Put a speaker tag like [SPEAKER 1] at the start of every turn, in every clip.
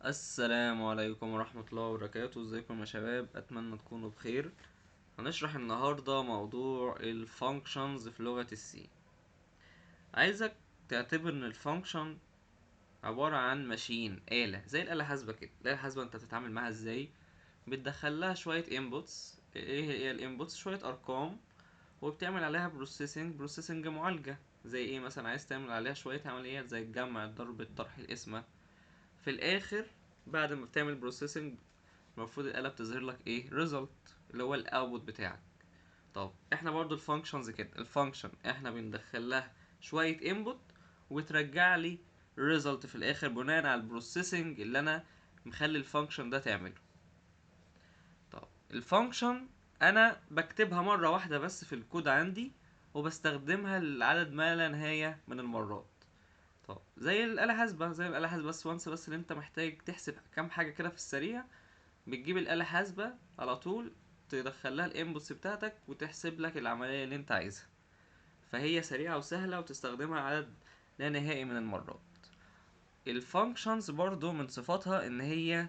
[SPEAKER 1] السلام عليكم ورحمة الله وبركاته. ازيكم يا شباب؟ اتمنى تكونوا بخير. هنشرح النهاردة موضوع الفانكشنز في لغة السي. عايزك تعتبر ان الفانكشن عبارة عن ماشين، آلة زي الآلة الحاسبة كده. الآلة الحاسبة انت بتتعامل معاها ازاي؟ بتدخلها شوية inputs. ايه هي الانبوتس؟ شوية ارقام، وبتعمل عليها بروسيسنج معالجة. زي ايه مثلا؟ عايز تعمل عليها شوية عمليات زي الجمع، الضرب، الطرح، القسمة. في الاخر بعد ما بتعمل بروسيسنج المفروض الآلة بتظهر لك ايه؟ result، اللي هو الاوتبوت بتاعك. طب احنا برضو الفانكشنز كده، الفانكشن احنا بندخل لها شوية انبوت وترجع لي result في الاخر بناء على البروسيسنج اللي انا مخلي الفانكشن ده تعمله. طب الفانكشن انا بكتبها مرة واحدة بس في الكود عندي، وبستخدمها لعدد ما لا نهاية من المرات. طب زي الآلة حاسبة، بس وانس، بس اللي انت محتاج تحسب كام حاجة كده في السريع، بتجيب الآلة حاسبة على طول، تدخلها الانبوتس بتاعتك وتحسب لك العملية اللي انت عايزها. فهي سريعة وسهلة وتستخدمها عدد لا نهائي من المرات. الفانكشنز برضو من صفاتها ان هي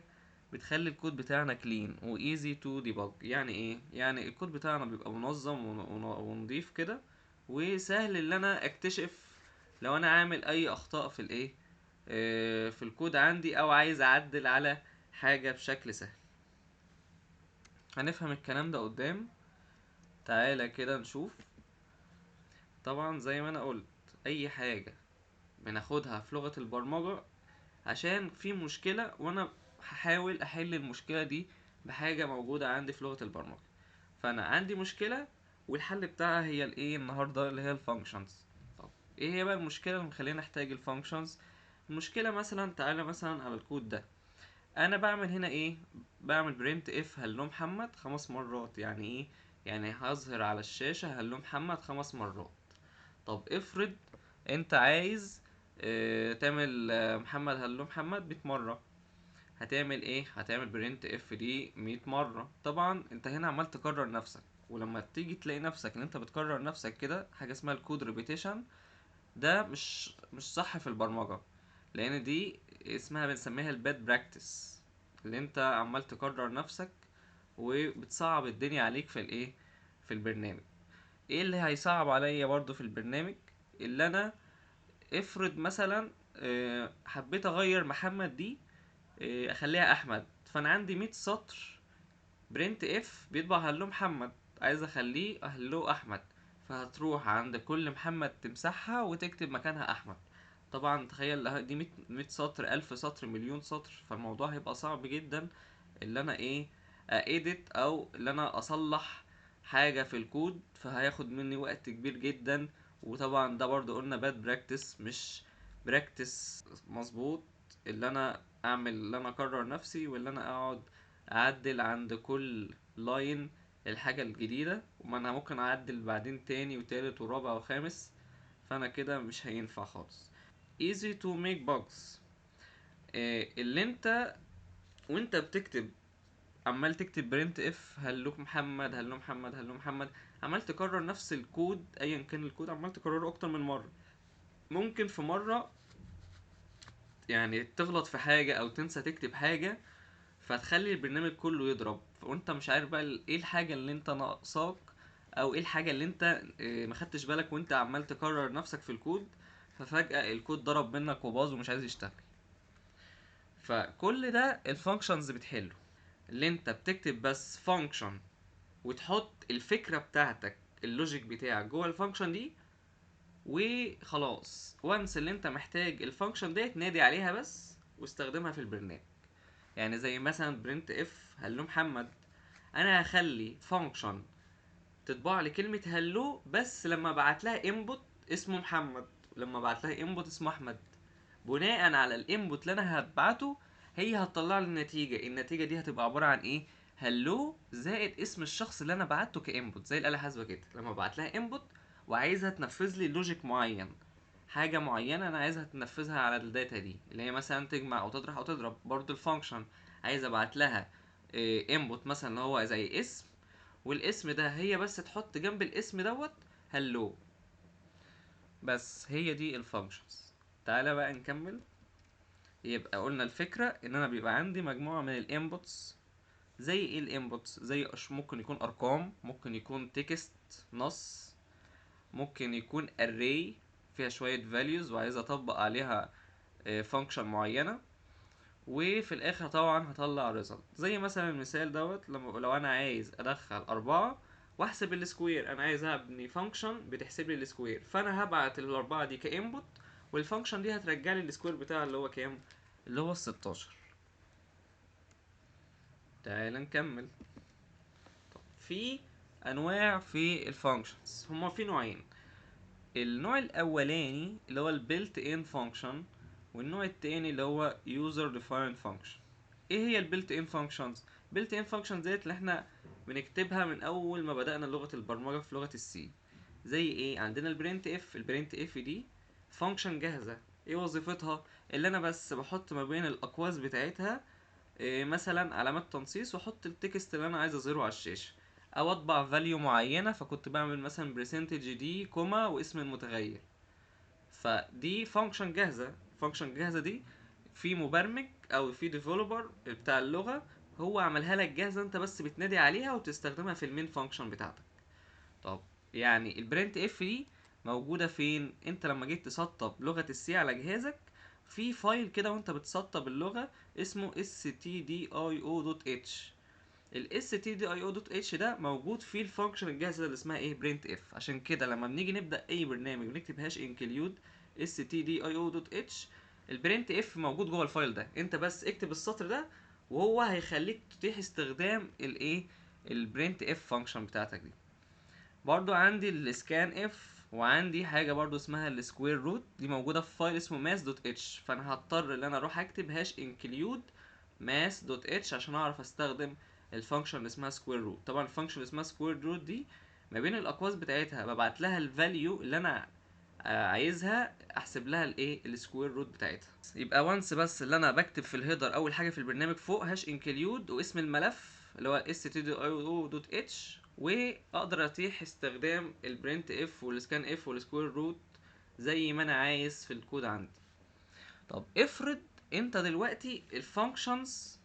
[SPEAKER 1] بتخلي الكود بتاعنا كلين و easy to debug. يعني ايه؟ يعني الكود بتاعنا بيبقى منظم ونضيف كده، وسهل ان انا اكتشف لو انا عامل اي اخطاء في الايه، في الكود عندي، او عايز اعدل على حاجة بشكل سهل. هنفهم الكلام ده قدام. تعالى كده نشوف. طبعا زي ما انا قلت، اي حاجة بناخدها في لغة البرمجة عشان في مشكلة، وانا هحاول احل المشكلة دي بحاجة موجودة عندي في لغة البرمجة. فانا عندي مشكلة، والحل بتاعها هي الايه النهاردة؟ اللي هي الفانكشنز. طب ايه هي بقى المشكلة اللي مخلينا نحتاج الفانكشنز؟ المشكلة مثلا، تعالى مثلا على الكود ده. انا بعمل هنا ايه؟ بعمل برنت اف هلو محمد 5 مرات. يعني ايه؟ يعني هظهر على الشاشة هلو محمد 5 مرات. طب افرض انت عايز تعمل محمد هلو محمد 100 مرة. هتعمل ايه؟ هتعمل برنت اف دي 100 مرة. طبعا انت هنا عمال تكرر نفسك، ولما تيجي تلاقي نفسك ان انت بتكرر نفسك كده، حاجة اسمها الكود ريبيتيشن، ده مش صح في البرمجة. لان دي اسمها، بنسميها الباد براكتس، اللي انت عمال تكرر نفسك وبتصعب الدنيا عليك في الايه، في البرنامج. ايه اللي هيصعب عليا برضو في البرنامج؟ اللي انا افرض مثلا حبيت اغير محمد دي، اخليها احمد. فانا عندي 100 سطر برنت اف بيطبع هلو محمد، عايز اخليه هلو احمد. فهتروح عند كل محمد تمسحها وتكتب مكانها احمد. طبعا تخيل دي 100 سطر، 1000 سطر، مليون سطر، فالموضوع هيبقى صعب جدا. اللي انا ايه، ايديت او اللي انا اصلح حاجة في الكود، فهياخد مني وقت كبير جدا. وطبعا ده برضو قلنا باد براكتس، مش براكتس مظبوط. اللي انا اعمل، اللي انا اكرر نفسي، واللي انا اقعد اعدل عند كل لاين الحاجة الجديدة، وما انا ممكن اعدل بعدين تاني وتالت ورابع وخامس. فانا كده مش هينفع خالص. easy to make bugs. اللي انت وانت بتكتب، عمال تكتب برنت اف هلوك محمد هلو محمد هلو محمد، عمال تكرر نفس الكود، ايا كان الكود عمال تكرره اكتر من مرة. ممكن في مرة يعني تغلط في حاجة او تنسى تكتب حاجة، فتخلي البرنامج كله يضرب، وانت مش عارف بقى ايه الحاجة اللي انت ناقصاك، او ايه الحاجة اللي انت ما خدتش بالك وانت عمال تكرر نفسك في الكود. ففجأة الكود ضرب منك وباظ ومش عايز يشتغل. فكل ده الفانكشنز بتحله. اللي انت بتكتب بس فانكشن وتحط الفكرة بتاعتك، اللوجيك بتاعك جوه الفانكشن دي، وخلاص. وانس اللي انت محتاج الفانكشن ديت نادي عليها بس واستخدمها في البرنامج. يعني زي مثلا برنت اف هلو محمد، انا هخلي فانكشن تطبع لي كلمة هلو بس لما ابعت لها انبوت اسمه محمد، ولما ابعت لها انبوت اسمه احمد. بناء على الانبوت اللي انا هبعته، هي هتطلع لي النتيجة دي هتبقى عبارة عن ايه؟ هلو زائد اسم الشخص اللي انا بعته كانبوت، زي الآلة الحاسبة كده. لما ابعت لها انبوت وعايزها تنفذ لي لوجيك معين، حاجة معينة انا عايزها تنفذها على الداتا دي، اللي هي مثلا تجمع او تطرح او تضرب. برضو الفانكشن عايز ابعت لها انبوت مثلا اللي هو زي اسم، والاسم ده هي بس تحط جنب الاسم دوت هلو. بس هي دي الفانكشنز. تعالى بقى نكمل. يبقى قلنا الفكرة ان انا بيبقى عندي مجموعة من الانبوتس. زي ايه الانبوتس؟ زي ممكن يكون ارقام، ممكن يكون تكست نص، ممكن يكون array فيها شوية values وعايز اطبق عليها function معينة، وفي الاخر طبعا هطلع result. زي مثلا المثال دوت، لو انا عايز ادخل 4 واحسب السكوير، انا عايز ابني فانكشن بتحسب لي السكوير، فانا هبعت الاربعة دي كانبوت، والفانكشن دي هترجع لي السكوير بتاعها اللي هو كام؟ اللي هو 16. تعال نكمل. في انواع في الفانكشنز، هما في نوعين. النوع الاولاني اللي هو البيلت ان فانكشن، والنوع التاني اللي هو يوزر ديفايند فانكشن. ايه هي البيلت ان فانكشنز؟ بيلت ان فانكشنز ديت اللي احنا بنكتبها من اول ما بدأنا لغة البرمجة في لغة السي. زي ايه؟ عندنا البرنت اف. البرنت اف دي فانكشن جاهزة. ايه وظيفتها؟ اللي انا بس بحط ما بين الاقواس بتاعتها إيه، مثلا علامات تنصيص، واحط التكست اللي انا عايز اظهره على الشاشة، او اطبع فاليو معينة، فكنت بعمل مثلا برسنتج دي كوما واسم المتغير. فدي فانكشن جاهزه. فانكشن جاهزه دي في مبرمج او في ديفلوبر بتاع اللغه هو عملها لك جاهزه، انت بس بتنادي عليها وتستخدمها في المين فانكشن بتاعتك. طب يعني البرنت اف دي موجوده فين؟ انت لما جيت تسطب لغه السي على جهازك، في فايل كده وانت بتسطب اللغه اسمه stdio.h. ال stdio.h ده موجود فيه الفانكشن الجاهزه اللي اسمها ايه؟ برنت اف. عشان كده لما بنيجي نبدا اي برنامج ونكتب هاش انكلود stdio.h، البرنت اف موجود جوه الفايل ده، انت بس اكتب السطر ده وهو هيخليك تتيح استخدام الايه؟ البرنت اف فانكشن بتاعتك دي. برضو عندي السكان اف، وعندي حاجه برضو اسمها السكوير روت، دي موجوده في فايل اسمه mass.h، فانا هضطر ان انا اروح اكتب هاش انكلود mass.h عشان اعرف استخدم الفانكشن اللي اسمها سكوير روت. طبعا الفانكشن اللي اسمها سكوير روت دي ما بين الاقواس بتاعتها ببعت لها الفاليو اللي انا عايزها احسب لها الايه؟ السكوير روت بتاعتها. يبقى وانس بس اللي انا بكتب في الهيدر اول حاجه في البرنامج فوق هاش انكلود واسم الملف اللي هو stdio.h، واقدر اتيح استخدام البرنت اف والسكان اف والسكوير روت زي ما انا عايز في الكود عندي. طب افرض انت دلوقتي الفانكشنز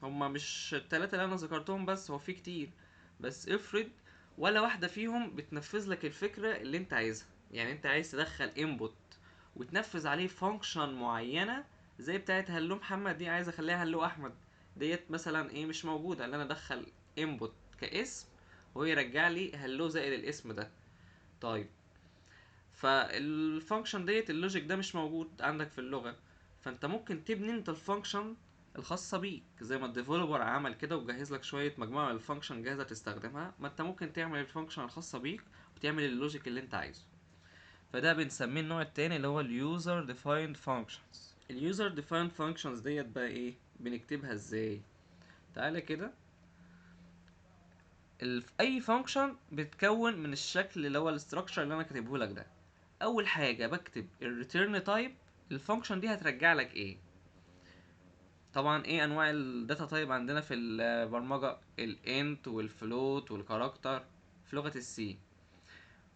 [SPEAKER 1] هما مش التلاتة اللي انا ذكرتهم بس، هو في كتير، بس افرض ولا واحدة فيهم بتنفذ لك الفكرة اللي انت عايزها. يعني انت عايز تدخل انبوت وتنفذ عليه فانكشن معينة زي بتاعت هلو محمد دي، عايز اخليها هلو احمد. ديت مثلا ايه؟ مش موجودة اللي انا ادخل انبوت كاسم وهو يرجع لي هلو زائد الاسم ده. طيب فالفانكشن ديت اللوجيك ده مش موجود عندك في اللغة، فانت ممكن تبني انت الفانكشن الخاصة بيك زي ما الديفلوبر عمل كده وجهز لك شوية مجموعة من الفانكشن جاهزة تستخدمها. ما انت ممكن تعمل الفانكشن الخاصة بيك وتعمل اللوجيك اللي انت عايزه. فده بنسميه النوع التاني اللي هو اليوزر ديفايند فانكشنز. اليوزر ديفايند فانكشنز ديت بقى ايه؟ بنكتبها ازاي؟ تعالى كده. اي فانكشن بتتكون من الشكل اللي هو الاستراكشر اللي انا كاتبه لك ده. اول حاجه بكتب الريتيرن تايب، الفانكشن دي هترجع لك ايه. طبعا ايه انواع الداتا تايب عندنا في البرمجه؟ الانت والفلوت والكاركتر في لغه السي.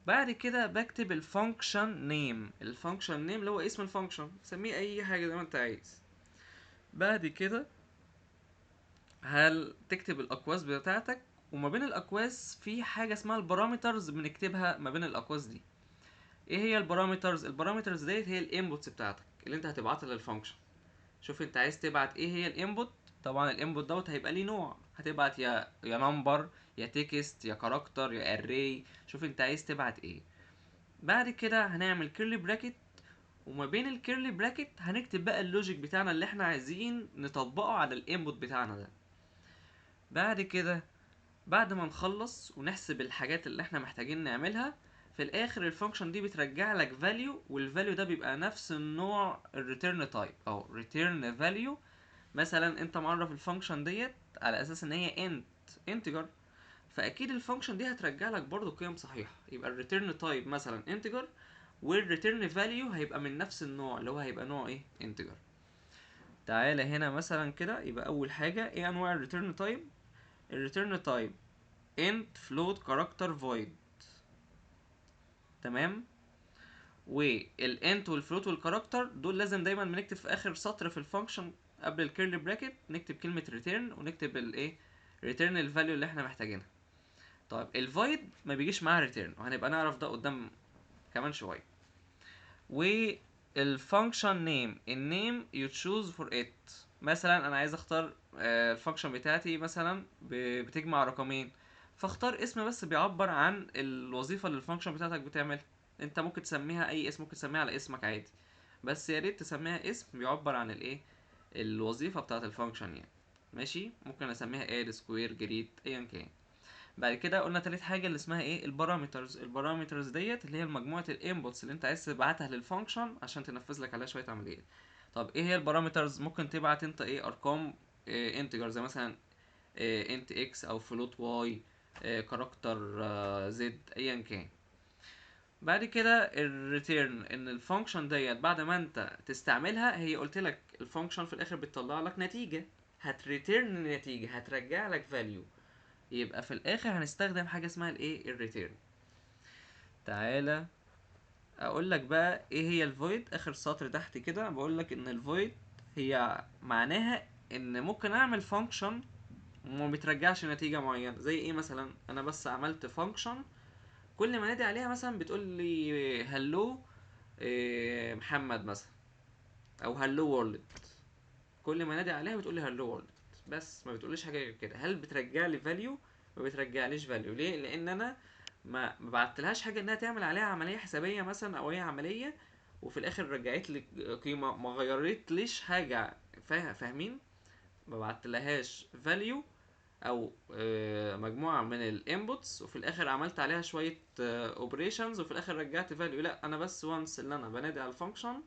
[SPEAKER 1] بعد كده بكتب الفانكشن نيم. الفانكشن نيم اللي هو اسم الفانكشن، سميه اي حاجه زي ما انت عايز. بعد كده هل تكتب الاقواس بتاعتك، وما بين الاقواس في حاجه اسمها البارامترز بنكتبها ما بين الاقواس دي. ايه هي البارامترز؟ البارامترز ديت هي الانبوتس بتاعتك اللي انت هتبعتها للفانكشن. شوف انت عايز تبعت ايه هي الانبوت. طبعا الانبوت دوت هيبقى ليه نوع، هتبعت يا نمبر يا تكست يا كاركتر يا اري، شوف انت عايز تبعت ايه. بعد كده هنعمل كيرلي براكت، وما بين الكيرلي براكت هنكتب بقى اللوجيك بتاعنا اللي احنا عايزين نطبقه على الانبوت بتاعنا ده. بعد كده بعد ما نخلص ونحسب الحاجات اللي احنا محتاجين نعملها، في الاخر الفانكشن دي بترجع لك فاليو، والفاليو ده بيبقى نفس النوع الريتيرن تايب او ريتيرن فاليو. مثلا انت معرف الفانكشن ديت على اساس ان هي انتجر، فاكيد الفانكشن دي هترجع لك برضو قيم صحيحه، يبقى الريتيرن تايب مثلا انتجر، والريتيرن فاليو هيبقى من نفس النوع اللي هو هيبقى نوع ايه؟ انتجر. تعالى هنا مثلا كده، يبقى اول حاجه ايه انواع الريتيرن تايب؟ الريتيرن تايب int float character void. تمام. والانت والفلوت والكاركتر دول لازم دايما بنكتب في اخر سطر في الفانكشن قبل الكيرلي براكت نكتب كلمه ريتيرن ونكتب الايه ريتيرن الفاليو اللي احنا محتاجينها. طيب الفويد ما بيجيش معاها ريتيرن وهنبقى نعرف ده قدام كمان شويه. والفانكشن نيم النيم يو تشوز فور ات. مثلا انا عايز اختار الفانكشن بتاعتي مثلا بتجمع رقمين، فاختار اسم بس بيعبر عن الوظيفه اللي الفانكشن بتاعتك بتعملها. انت ممكن تسميها اي اسم، ممكن تسميها على اسمك عادي، بس يا ريت تسميها اسم بيعبر عن الايه الوظيفه بتاعه الفانكشن يعني. ماشي، ممكن اسميها اد سكوير جريد ايا كان. بعد كده قلنا تالت حاجه اللي اسمها ايه البارامترز. البارامترز ديت اللي هي مجموعه الانبوتس اللي انت عايز تبعتها للفانكشن عشان تنفذ لك عليها شويه عمليات. طب ايه هي البارامترز؟ ممكن تبعت انت ايه ارقام انتجر زي مثلا انت اكس او فلوت واي كاركتر زد ايا كان. بعد كده الريتيرن ان الفانكشن ديت بعد ما انت تستعملها هي قلت لك الفانكشن في الاخر بتطلع لك نتيجه، هتريتيرن النتيجه هترجع لك فاليو، يبقى في الاخر هنستخدم حاجه اسمها الايه الريتيرن. تعالى اقول لك بقى ايه هي الفويد. اخر سطر تحت كده بقول لك ان الفويد هي معناها ان ممكن اعمل فانكشن وما بترجعش نتيجه معينه. زي ايه مثلا؟ انا بس عملت فانكشن كل ما نادي عليها مثلا بتقول لي هلو محمد مثلا، او هلو وورلد. كل ما نادي عليها بتقول لي هلو وورلد بس، ما بتقوليش حاجه غير كده. هل بترجع لي فاليو؟ ما بترجعليش فاليو. ليه؟ لان انا ما بعتلهاش حاجه انها تعمل عليها عمليه حسابيه مثلا او اي عمليه وفي الاخر رجعت لي قيمه، ما غيرتليش حاجه. فاهمين؟ ما بعتلهاش فاليو او مجموعه من الانبوتس وفي الاخر عملت عليها شويه اوبريشنز وفي الاخر رجعت فاليو. لا، انا بس وانس اللي انا بنادي على الفانكشن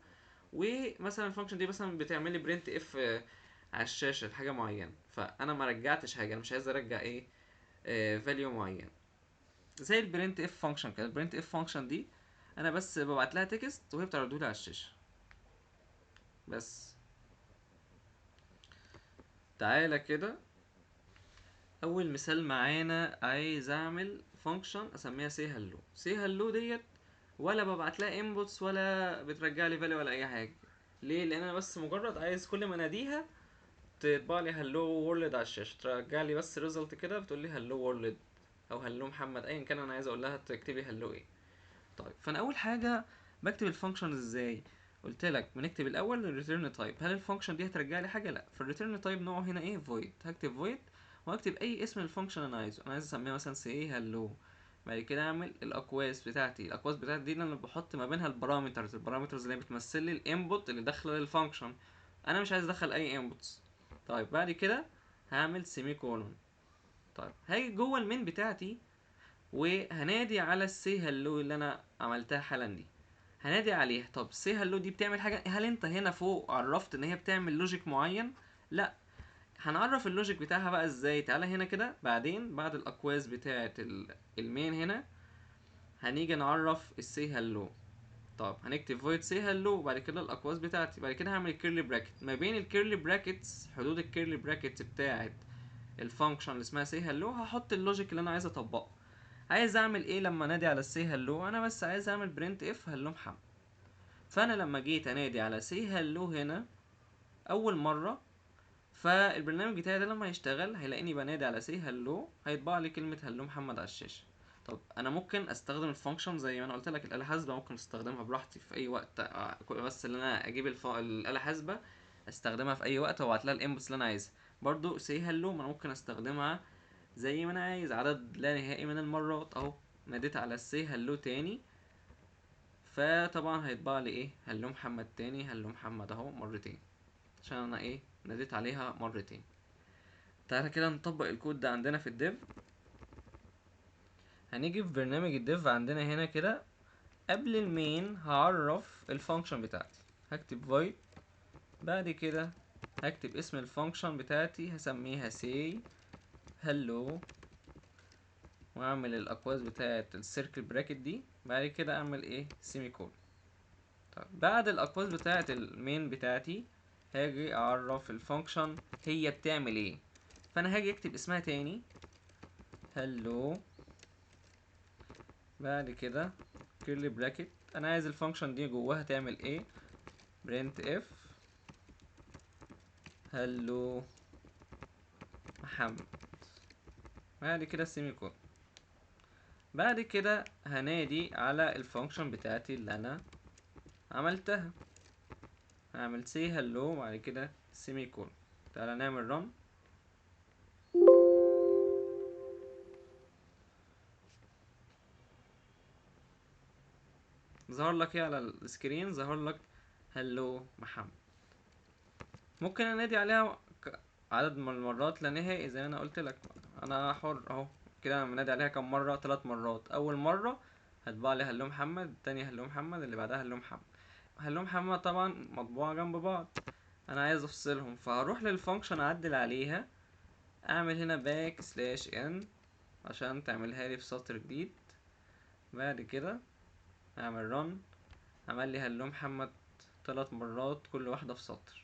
[SPEAKER 1] ومثلا الفانكشن دي مثلا بتعمل لي برنت اف على الشاشه حاجه معينه، فانا ما رجعتش حاجه، انا مش عايز ارجع ايه فاليو معين. زي البرنت اف فانكشن كده. البرنت اف فانكشن دي انا بس ببعت لها تكست وهي بتعرضه لي على الشاشه بس. تعالى كده اول مثال معانا، عايز اعمل فانكشن اسميها سي هلو. سي هلو ديت ولا ببعت لها انبوتس ولا بترجع لي فاليو ولا اي حاجه. ليه؟ لان انا بس مجرد عايز كل ما اناديها تطبع لي هلو وورلد على الشاشه، ترجع لي بس ريزلت كده بتقول لي هلو وورلد او هلو محمد ايا كان انا عايز اقول لها تكتبي هلو ايه. طيب فانا اول حاجه بكتب الفانكشن ازاي؟ قلت لك بنكتب الاول الريتيرن تايب. هل الفانكشن دي هترجع لي حاجه؟ لا. فالريتيرن تايب نوعه هنا ايه؟ فويد. هكتب فويد وهكتب اي اسم الفانكشن انا عايزه. انا عايز اسميها مثلا سي هلو. بعد كده اعمل الاقواس بتاعتي. الاقواس بتاعتي دي اللي انا بحط ما بينها البارامترز. البارامترز اللي هي بتمثل لي الانبوت اللي داخله للفانكشن، انا مش عايز ادخل اي انبوتس. طيب بعد كده هعمل سيمي كولون. طيب هاجي جوه المين بتاعتي وهنادي على السي هلو اللي انا عملتها حالا دي، هنادي عليها. طب سي هلو دي بتعمل حاجه؟ هل انت هنا فوق عرفت ان هي بتعمل لوجيك معين؟ لا. هنعرف اللوجيك بتاعها بقى ازاي؟ تعالى هنا كده بعدين بعد الاقواس بتاعه المين هنا هنيجي نعرف السي هلو. طب هنكتب void say hello وبعد كده الاقواس بتاعتي. بعد كده هعمل كيرلي براكت. ما بين الكيرلي براكتس حدود الكيرلي براكتس بتاعت الفانكشن اللي اسمها say hello هحط اللوجيك اللي انا عايز اطبقه. عايز اعمل ايه لما انادي على say hello؟ انا بس عايز اعمل برنت اف hello محمد. فانا لما جيت انادي على say hello هنا اول مره، فالبرنامج بتاعي ده لما يشتغل هيلاقيني بنادي على say hello هيطبع لي كلمه hello محمد على الشاشه. طب انا ممكن استخدم الفانكشن زي ما انا قلت لك الاله الحاسبه، ممكن استخدمها براحتي في اي وقت. بس اللي انا اجيب الاله الحاسبه استخدمها في اي وقت وابعت لها الانبوتس اللي انا عايزها. برضو سي هلو ما انا ممكن استخدمها زي ما انا عايز عدد لا نهائي من المرات. اهو ناديت على السي هلو تاني فطبعا هيطبع لي ايه هلو محمد تاني. هلو محمد اهو مرتين عشان انا ايه ناديت عليها مرتين. تعالى كده نطبق الكود ده عندنا في الديف. هنيجي في برنامج الديف عندنا هنا كده قبل المين هعرف الفانكشن بتاعتي. هكتب void بعد كده هكتب اسم الفانكشن بتاعتي هسميها say hello واعمل الاقواس بتاعت السيركل براكت دي. بعد كده اعمل ايه سيمي كول. طيب بعد الاقواس بتاعت المين بتاعتي هاجي اعرف الفانكشن هي بتعمل ايه. فانا هاجي اكتب اسمها تاني hello بعد كده كيرلي براكت انا عايز الفانكشن دي جواها تعمل ايه؟ برنت اف هلو محمد، بعد كده سيمي كون. بعد كده هنادي على الفانكشن بتاعتي اللي انا عملتها، هعمل سي هلو بعد كده سيمي كون. تعالى نعمل رن. ظهر لك ايه على السكرين؟ ظهر لك هلو محمد. ممكن انادي عليها عدد من المرات لا نهائي زي ما انا قلت لك، انا حر اهو. كده انا بنادي عليها كم مره؟ 3 مرات. اول مره هتبقى لي هلو محمد، التانية هلو محمد، اللي بعدها هلو محمد. هلو محمد طبعا مطبوعه جنب بعض، انا عايز افصلهم، فهروح للفانكشن اعدل عليها، اعمل هنا باك سلاش ان عشان تعملها لي في سطر جديد. بعد كده اعمل رن، عمل لي هلو محمد 3 مرات كل واحده في سطر.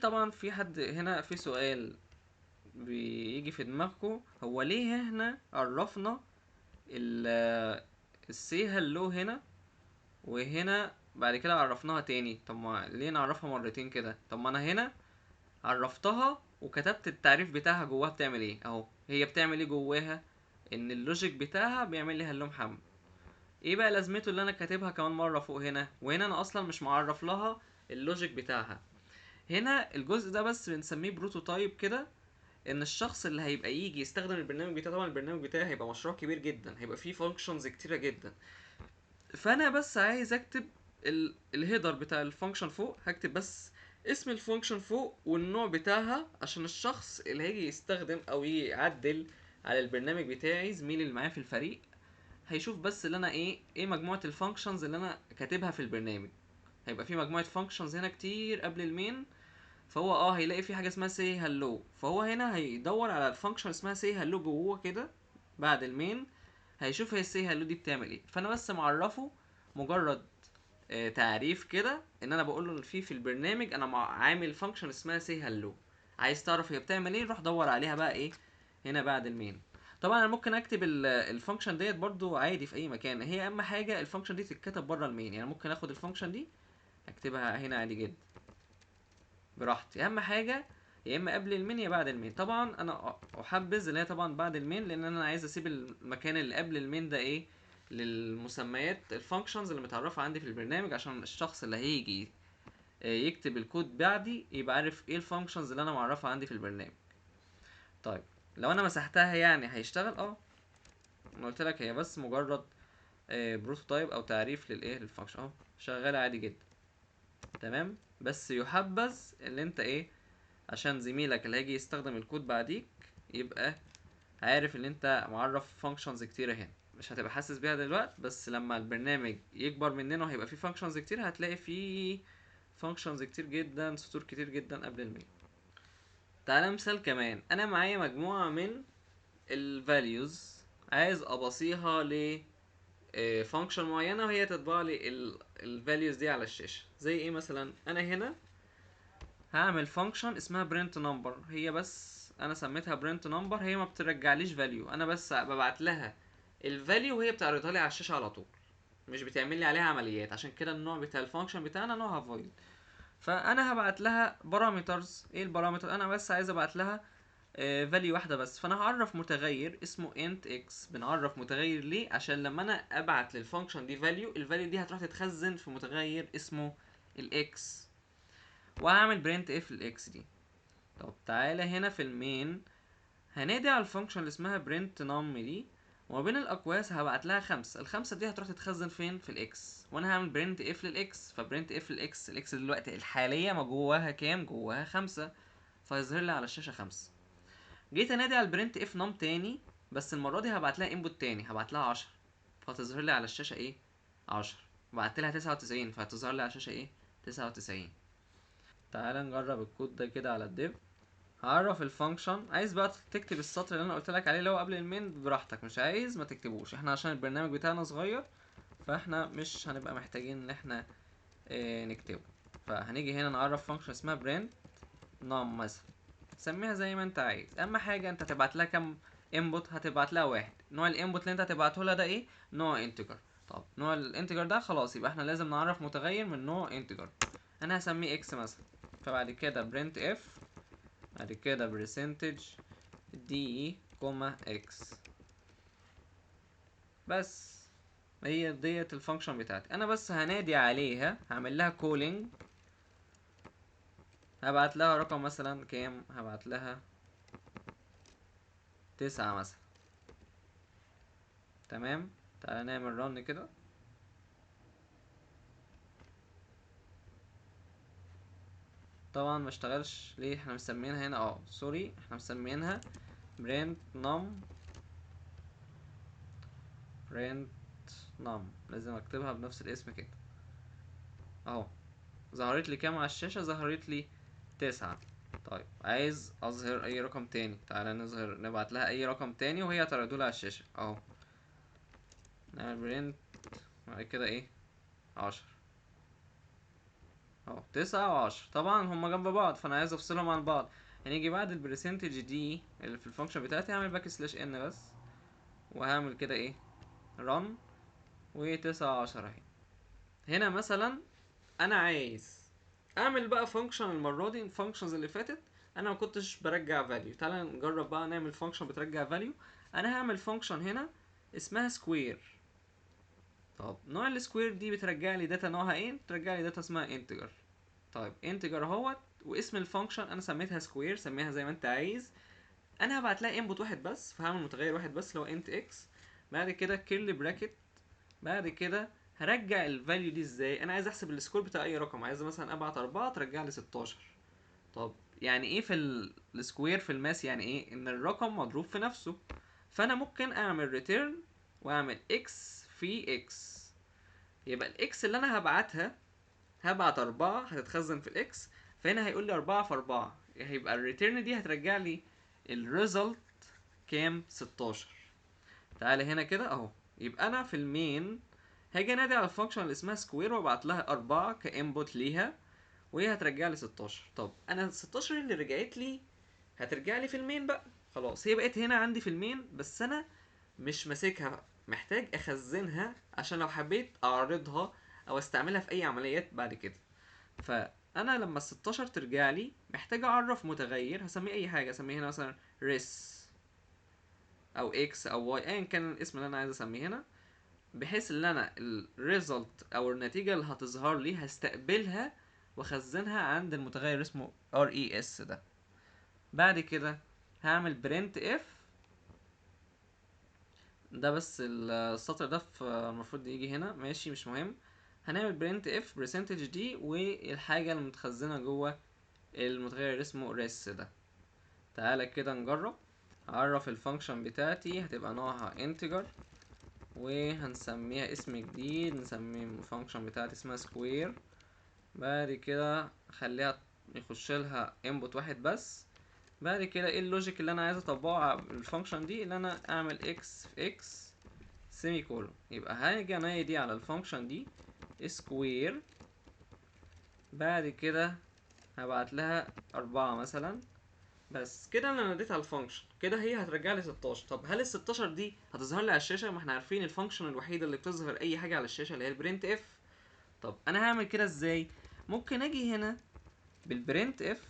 [SPEAKER 1] طبعا في حد هنا في سؤال بيجي في دماغكم، هو ليه احنا عرفنا السي هلو هنا وهنا بعد كده عرفناها تاني؟ طب ما ليه نعرفها مرتين كده؟ طب ما انا هنا عرفتها وكتبت التعريف بتاعها جواها بتعمل ايه اهو. هي بتعمل ايه جواها؟ ان اللوجيك بتاعها بيعمل لي هلو محمد. ايه بقى لازمته اللي انا كاتبها كمان مره فوق هنا، وهنا انا اصلا مش معرف لها اللوجيك بتاعها؟ هنا الجزء ده بس بنسميه بروتوتايب كده، ان الشخص اللي هيبقى يجي يستخدم البرنامج بتاعي، طبعا البرنامج بتاعي هيبقى مشروع كبير جدا، هيبقى فيه فانكشنز كتيره جدا، فانا بس عايز اكتب الهيدر بتاع الفانكشن فوق، هكتب بس اسم الفانكشن فوق والنوع بتاعها، عشان الشخص اللي هيجي يستخدم او يعدل على البرنامج بتاعي، زميلي اللي معايا في الفريق، هيشوف بس اللي انا ايه مجموعه الفانكشنز اللي انا كاتبها في البرنامج. هيبقى في مجموعه فانكشنز هنا كتير قبل المين، فهو هيلاقي في حاجه اسمها سي هلو، فهو هنا هيدور على الفانكشن اسمها سي هلو جوه كده بعد المين، هيشوف هي السي هلو دي بتعمل ايه. فانا بس معرفه مجرد تعريف كده، ان انا بقول له ان في البرنامج انا عامل فانكشن اسمها سي هلو، عايز تعرف هي بتعمل ايه روح دور عليها بقى ايه هنا بعد المين. طبعا انا ممكن اكتب الفانكشن ديت برضو عادي في اي مكان، هي اهم حاجه الفانكشن دي تتكتب بره المين، يعني ممكن اخد الفانكشن دي اكتبها هنا عادي جدا براحتي، اهم حاجه يا اما قبل المين يا بعد المين. طبعا انا احبذ اللي هي طبعا بعد المين، لان انا عايز اسيب المكان اللي قبل المين ده ايه للمسميات الفانكشنز اللي متعرفه عندي في البرنامج، عشان الشخص اللي هيجي يكتب الكود بعدي يبقى عارف ايه الفانكشنز اللي انا معرفها عندي في البرنامج. طيب لو انا مسحتها يعني هيشتغل؟ انا قلت لك هي بس مجرد بروتوتايب او تعريف للفانكشن، شغاله عادي جدا تمام. بس يحبذ اللي انت عشان زميلك اللي هيجي يستخدم الكود بعديك يبقى عارف ان انت معرف فانكشنز كتيره هنا، مش هتبقى حاسس بيها دلوقتي، بس لما البرنامج يكبر مننا وهيبقى فيه فانكشنز كتير هتلاقي فيه فانكشنز كتير جدا، سطور كتير جدا قبل المين. تعالى مثال كمان، انا معايا مجموعه من الفاليوز عايز ابصيها ل فانكشن معينه وهي تطبع لي الفاليوز دي على الشاشه. زي ايه مثلا؟ انا هنا هعمل فانكشن اسمها برنت نمبر، هي بس انا سميتها برنت نمبر، هي ما بترجعليش فاليو، انا بس ببعت لها الفاليو وهي بتعرضها لي على الشاشه على طول، مش بتعمل لي عليها عمليات، عشان كده النوع بتاع الفانكشن بتاعنا نوعها فويد. فانا هبعت لها بارامترز، ايه البارامتر؟ انا بس عايز ابعت لها فاليو واحده بس، فانا هعرف متغير اسمه int x. بنعرف متغير ليه؟ عشان لما انا ابعت للفانكشن دي فاليو، الفاليو دي هتروح تتخزن في متغير اسمه الاكس، وهعمل برنت اف الاكس دي. طب تعالى هنا في المين هنادي على الفانكشن اللي اسمها برنت نم دي، وما بين الاقواس هبعت لها 5، الخمسة دي هتروح تتخزن فين؟ في الاكس، وانا هعمل برنت اف للاكس، فبرنت اف للاكس، الاكس دلوقتي الحالية ما جواها كام؟ جواها 5، فيظهر لي على الشاشة 5. جيت انادي على البرنت اف نم تاني، بس المرة دي هبعت لها انبوت تاني، هبعت لها 10، فتظهر لي على الشاشة 10. بعت لها 99 فهتظهر لي على الشاشة 99. تعال نجرب الكود ده كده على الديف. هعرف الفانكشن، عايز بقى تكتب السطر اللي انا قلت لك عليه اللي هو قبل المين براحتك، مش عايز ما تكتبوش، احنا عشان البرنامج بتاعنا صغير فاحنا مش هنبقى محتاجين ان احنا نكتبه. فهنيجي هنا نعرف فانكشن اسمها برنت نام مثلا، سميها زي ما انت عايز، اهم حاجه انت تبعت لها كام انبوت؟ هتبعت لها واحد. نوع الانبوت اللي انت هتبعته لها ده نوع انتجر، طب نوع الانتجر ده خلاص، يبقى احنا لازم نعرف متغير من نوع انتجر. انا هسميه اكس مثلا، فبعد كده برنت اف، بعد كده برسنتج دي كوما اكس. بس هي ديت الفانكشن بتاعتي. انا بس هنادي عليها، هعمل لها كولينج، هبعت لها رقم مثلا كام، هبعت لها 9 مثلا. تمام، تعالى نعمل رن كده. طبعا ما اشتغلش ليه؟ احنا مسمينها هنا سوري، احنا مسمينها print num. لازم اكتبها بنفس الاسم كده اهو. ظهرت لي كام على الشاشة؟ ظهرت لي 9. طيب عايز اظهر اي رقم تاني، تعالى نبعت لها اي رقم تاني وهي هتعرضه لي على الشاشة اهو. نعمل print بعد كده ايه 10 اهو، 9 و10. طبعا هما جنب بعض فانا عايز افصلهم عن بعض. هنيجي بعد البرسنتج دي اللي في الفانكشن بتاعتي هعمل باك سلاش ان بس، وهعمل كده ايه رن، و9 و10 اهي. هنا مثلا انا عايز اعمل بقى فانكشن. المره دي الفانكشنز اللي فاتت انا ما كنتش برجع فاليو. تعالى نجرب بقى نعمل فانكشن بترجع فاليو. انا هعمل فانكشن هنا اسمها سكوير. طب نوع السكوير دي بترجع لي داتا نوعها ايه؟ بترجع لي داتا اسمها انتجر. طيب انتجر اهوت، واسم الفانكشن انا سميتها سكوير، سميها زي ما انت عايز. انا هبعت لها انبوت واحد بس، فهعمل متغير واحد بس اللي هو انت اكس، بعد كده كيرلي براكت، بعد كده هرجع الفاليو دي ازاي؟ انا عايز احسب السكور بتاع اي رقم، عايز مثلا ابعت 4 ترجع لي 16. طب يعني ايه في السكوير في الماس؟ يعني ايه؟ ان الرقم مضروب في نفسه. فانا ممكن اعمل ريتيرن واعمل اكس في اكس، يبقى الاكس اللي انا هبعتها، هبعت 4 هتتخزن في الاكس، فهنا هيقول لي 4 في 4، هيبقى الريتيرن دي هترجع لي الريزلت كام؟ 16. تعالى هنا كده اهو، يبقى انا في المين هاجي انادي على الفانكشن اللي اسمها سكوير وابعت لها 4 كانبوت ليها، وهي هترجع لي 16. طب انا 16 اللي رجعت لي هترجع لي في المين بقى، خلاص هي بقت هنا عندي في المين، بس انا مش ماسكها، محتاج اخزنها عشان لو حبيت اعرضها او استعملها في اي عمليات بعد كده. فانا لما ال 16 ترجع لي محتاج اعرف متغير هسميه اي حاجه، اسميه هنا مثلا ريس او اكس او واي، ايا كان الاسم اللي انا عايز اسميه هنا، بحيث ان انا الريزلت او النتيجه اللي هتظهر لي هستقبلها واخزنها عند المتغير اسمه res ده. بعد كده هعمل برنت اف، ده بس السطر ده المفروض يجي هنا، ماشي مش مهم. هنعمل برنت اف برسنتج دي والحاجه المتخزنه جوه المتغير اسمه res ده. تعالى كده نجرب. هعرف الفانكشن بتاعتي هتبقى نوعها integer، وهنسميها اسم جديد، نسمي الفانكشن بتاعتي اسمها سكوير. بعد كده خليها يخش لها انبوت واحد بس. بعد كده ايه اللوجيك اللي انا عايز اطبقه على الفانكشن دي؟ اللي انا اعمل اكس في اكس سيمي كولون. يبقى هاجي انادي على الفانكشن دي سكوير، بعد كده هبعت لها 4 مثلا. بس كده انا ناديت على الفانكشن، كده هي هترجع لي 16. طب هل ال 16 دي هتظهر لي على الشاشه؟ ما احنا عارفين الفانكشن الوحيده اللي بتظهر اي حاجه على الشاشه اللي هي البرنت اف. طب انا هعمل كده ازاي؟ ممكن اجي هنا بالبرنت اف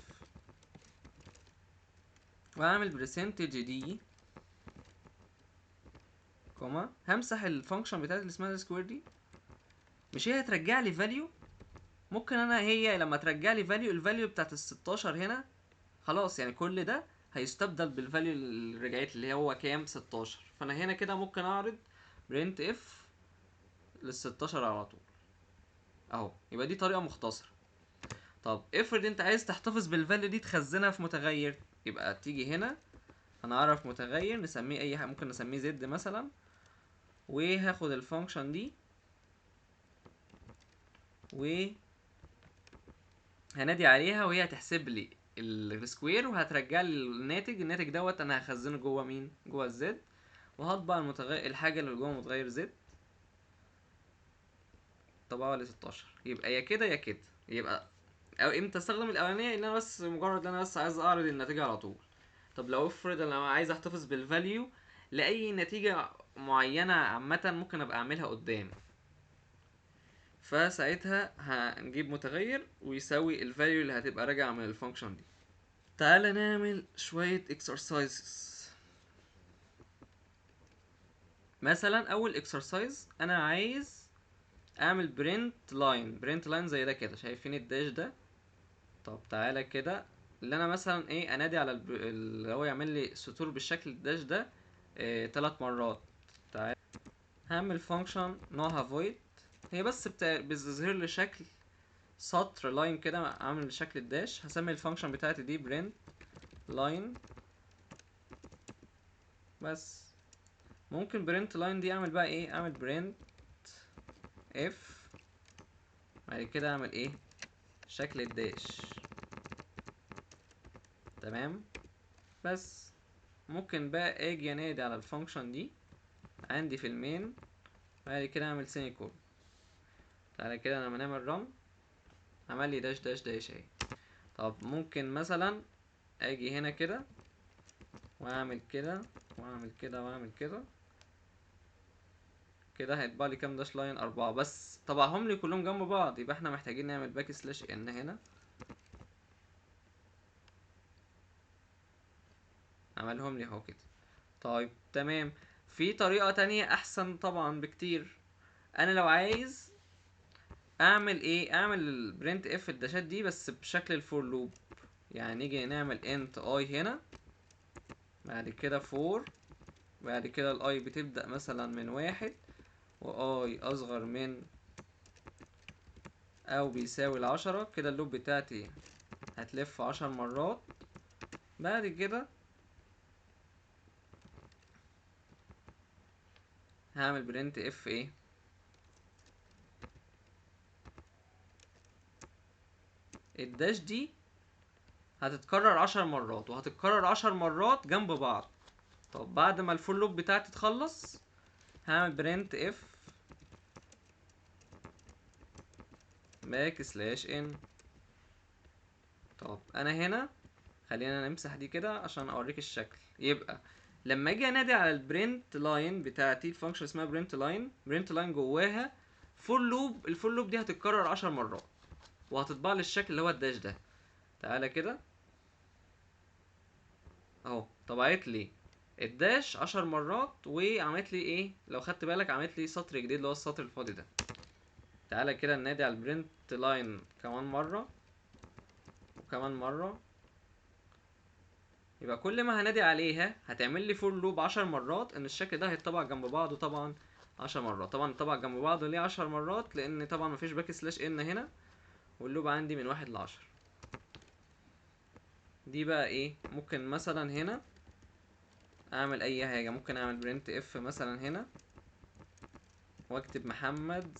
[SPEAKER 1] واعمل برسنتج دي كوما، همسح الفانكشن بتاعتي اللي اسمها سكوير دي. مش هي هترجع لي فاليو؟ ممكن انا هي لما ترجع لي فاليو، الفاليو بتاعت ال 16 هنا خلاص، يعني كل ده هيستبدل بالفاليو اللي رجعت اللي هو كام؟ 16. فانا هنا كده ممكن اعرض برنت اف لل 16 على طول اهو. يبقى دي طريقه مختصره. طب افرض انت عايز تحتفظ بالفاليو دي تخزنها في متغير، يبقى تيجي هنا هنعرف متغير نسميه اي حاجه، ممكن نسميه زد مثلا، وهاخد الفانكشن دي وهنادي عليها وهي هتحسب لي السكوير وهترجع لي الناتج دوت انا هخزنه جوه مين؟ جوه الزد. وهطبع المتغير الحاجه اللي جوه متغير زد، طبعا لي 16. يبقى يا كده يا كده. يبقى او امتى استخدم الاولانيه؟ ان انا بس مجرد ان انا بس عايز اعرض النتيجه على طول. طب لو افرض انا عايز احتفظ بالفاليو لاي نتيجه معينه عامه، ممكن ابقى اعملها قدام. فساعتها هنجيب متغير ويساوي الفاليو اللي هتبقى راجعة من الفانكشن دي. تعالى نعمل شوية exercises. مثلا اول اكسرسايز انا عايز اعمل برنت لاين زي ده كده، شايفين الداش ده؟ طب تعالى كده اللي انا مثلا ايه انادي على اللي هو يعمل لي سطور بالشكل الداش ده 3 مرات. تعالى هعمل فانكشن نوعها void، هي بس بتظهر لي شكل سطر لاين كده عامل شكل الداش. هسمي الفانكشن بتاعتي دي برنت لاين بس. ممكن برنت لاين دي اعمل بقى ايه، اعمل برنت اف، بعد كده اعمل ايه شكل الداش. تمام. بس ممكن بقى اجي انادي على الفانكشن دي عندي في المين، بعد كده اعمل سيمي كول. تعالى كده لما نعمل رن عمل لي داش داش داش اهي. طب ممكن مثلا اجي هنا كده واعمل كده واعمل كده واعمل كده، كده هيطبع لي كام داش لاين؟ 4. بس طبعهم لي كلهم جنب بعض، يبقى احنا محتاجين نعمل باك سلاش ان هنا. عملهم لي اهو كده. طيب تمام. في طريقة تانية احسن طبعا بكتير. انا لو عايز اعمل ايه، اعمل البرنت اف الداشات دي بس بشكل الفور لوب. يعني نيجي نعمل انت اي هنا، بعد كده فور، بعد كده الاي بتبدأ مثلا من 1 واي اصغر من او بيساوي 10. كده اللوب بتاعتي هتلف 10 مرات. بعد كده هعمل برنت اف ايه، الداش دي هتتكرر 10 مرات وهتتكرر 10 مرات جنب بعض. طب بعد ما الفور لوب بتاعتي تخلص هعمل برنت اف باك سلاش ان. طب انا هنا خلينا نمسح دي كده عشان اوريك الشكل. يبقى لما اجي انادي على البرنت لاين بتاعتي، الفانكشن اسمها برنت لاين جواها فور لوب. الفور لوب دي هتتكرر 10 مرات وهتطبع لي الشكل اللي هو الداش ده. تعالى كده اهو، طبعت لي الداش 10 مرات وعملت لي ايه، لو خدت بالك عملت لي سطر جديد اللي هو السطر الفاضي ده. تعالى كده ننادي على البرنت لاين كمان مره وكمان مره، يبقى كل ما هنادي عليها هتعمل لي فور لوب 10 مرات ان الشكل ده هيتطبع جنب بعضه طبعا 10 مرات. طبعا طبع جنب بعضه ليه 10 مرات؟ لان طبعا مفيش باك سلاش ان هنا واللوب عندي من 1 ل10. دي بقى ايه، ممكن مثلا هنا اعمل اي حاجه. ممكن اعمل برنت اف مثلا هنا واكتب محمد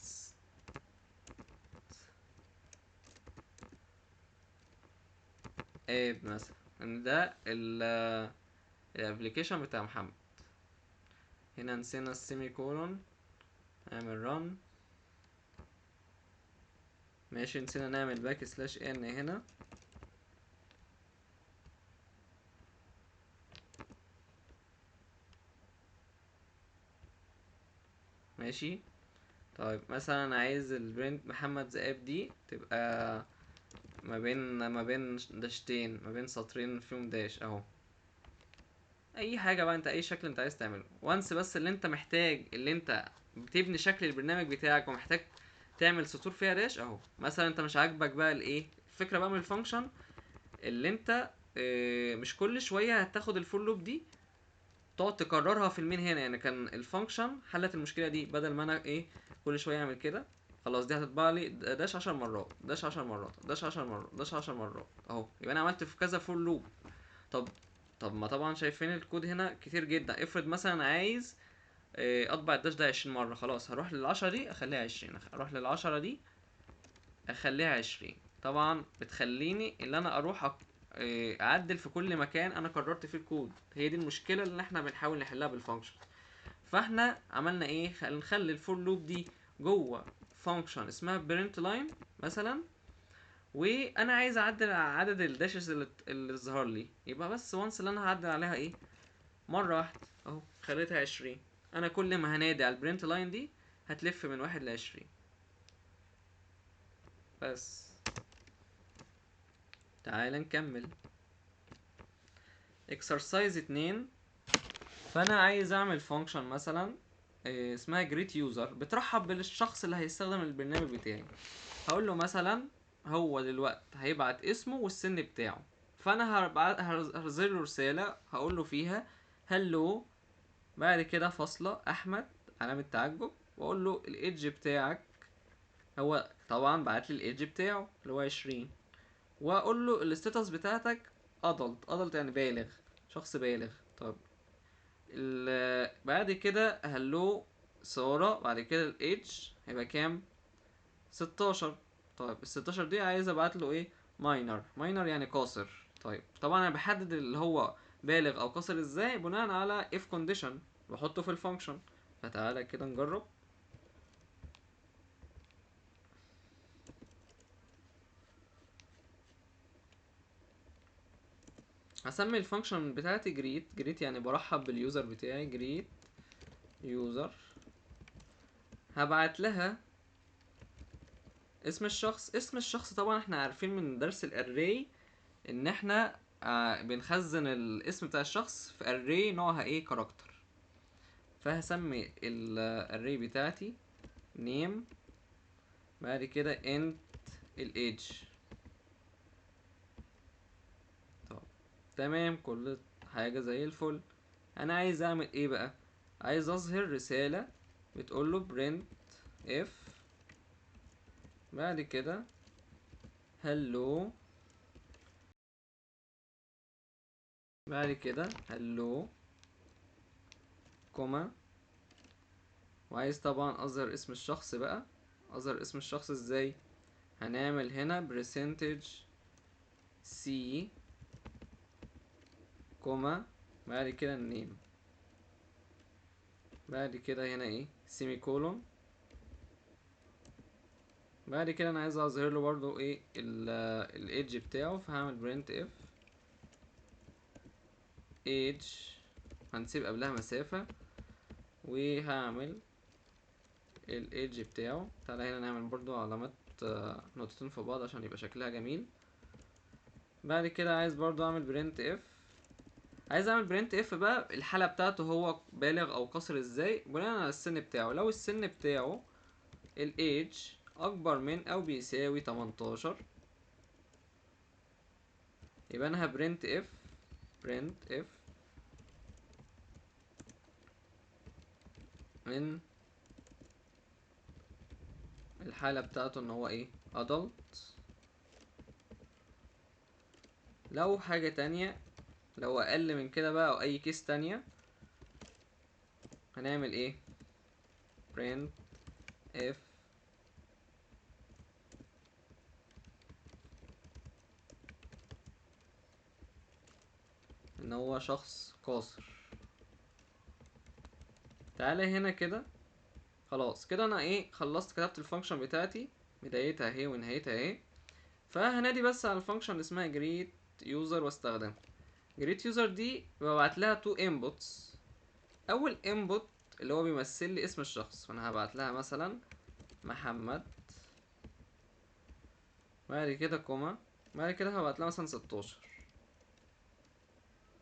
[SPEAKER 1] اد مثلا، ان ده الابلكيشن بتاع محمد. هنا نسينا السيمي كولون، اعمل رن. ماشي، نسينا نعمل باك سلاش ان هنا. ماشي. طيب مثلا عايز البرنت محمد ذئاب دي تبقى ما بين داشتين، ما بين سطرين فيهم داش اهو. اي حاجه بقى انت، اي شكل انت عايز تعمله وانس، بس اللي انت محتاج اللي انت بتبني شكل البرنامج بتاعك ومحتاج تعمل سطور فيها داش اهو. مثلا انت مش عاجبك بقى الايه الفكره بقى من الفانكشن، اللي انت مش كل شويه هتاخد الفور لوب دي تقعد تكررها في المين هنا. يعني كان الفانكشن حلت المشكله دي، بدل ما انا ايه كل شويه اعمل كده. خلاص دي هتطبع لي داش 10 مرات، داش 10 مرات، داش 10 مرات، داش 10 مرات اهو. يبقى انا عملت في كذا فور لوب. طب ما طبعا شايفين الكود هنا كتير جدا. افرض مثلا عايز اطبع الداش ده 20 مره، خلاص هروح لل10 دي اخليها 20، اروح لل10 دي اخليها 20. طبعا بتخليني اللي انا اروح اعدل في كل مكان انا قررت فيه الكود. هي دي المشكله اللي احنا بنحاول نحلها بالفانكشن. فاحنا عملنا ايه، نخلي الفور لوب دي جوه فانكشن اسمها برنت لاين مثلا، وانا عايز اعدل عدد الداشز اللي ظهر لي. يبقى بس وانس اللي انا هعدل عليها ايه مره واحده اهو، خليتها 20. انا كل ما هنادي على البرنت لاين دي هتلف من 1 ل20. بس تعال نكمل exercise 2. فانا عايز اعمل فانكشن مثلا اسمها greet user بترحب بالشخص اللي هيستخدم البرنامج بتاعي. هقول له مثلا هو دلوقتي هيبعت اسمه والسن بتاعه، فانا هرسل له رساله هقول له فيها هلو، بعد كده فاصله احمد علامه تعجب، واقول له الايدج بتاعك، هو طبعا بعت لي الايدج بتاعه اللي هو 20، واقول له الستاتس بتاعتك ادلت يعني بالغ، شخص بالغ. طب بعد كده هلو سارة، بعد كده الايدج هيبقى كام؟ 16. طيب ال16 دي عايز ابعت له ايه؟ ماينر يعني قاصر. طيب طبعا انا بحدد اللي هو بالغ او قاصر ازاي؟ بناء على if condition بحطه في الفانكشن. فتعالى كده نجرب. هسمي الفانكشن بتاعتي جريت يعني برحب باليوزر بتاعي، جريت يوزر. هبعت لها اسم الشخص. اسم الشخص طبعا احنا عارفين من درس الاري ان احنا بنخزن الاسم بتاع الشخص في array نوعها ايه؟ كاركتر. فهسمي الاري بتاعتي name، بعد كده int الage. طب تمام، كل حاجة زي الفل. انا عايز اعمل ايه بقى؟ عايز اظهر رسالة بتقوله print if، بعد كده hello، بعد كده hello كوما، وعايز طبعا اظهر اسم الشخص بقى. اظهر اسم الشخص ازاي؟ هنعمل هنا percentage c كوما، بعد كده النيم، بعد كده هنا ايه؟ سيمي كولون. بعد كده انا عايز اظهر له برضو ايه؟ الايدج بتاعه، فهعمل برنت اف ايدج، هنسيب قبلها مسافة، وهعمل الايدج بتاعه. تعالى هنا نعمل برضو علامات نقطتين في بعض عشان يبقى شكلها جميل. بعد كده عايز برضو اعمل برنت اف، عايز اعمل برنت اف بقى الحالة بتاعته هو بالغ او قصر ازاي؟ بناء على السن بتاعه. لو السن بتاعه الايدج اكبر من او بيساوي 18، يبقى انا هبرنت اف من الحالة بتاعته ان هو ايه؟ adult. لو حاجة تانية، لو اقل من كده بقى او اي كيس تانية، هنعمل ايه؟ print if ان هو شخص قاصر. تعالى هنا كده. خلاص كده انا ايه؟ خلصت كتبت الفانكشن بتاعتي، بدايتها اهي ونهايتها اهي. فهنادي بس على الفانكشن اللي اسمها greet user واستخدمها. greet user دي ببعت لها تو inputs. اول input اللي هو بيمثل لي اسم الشخص، فانا هبعت لها مثلا محمد، بعد كده كوما، بعد كده هبعت لها مثلا 16.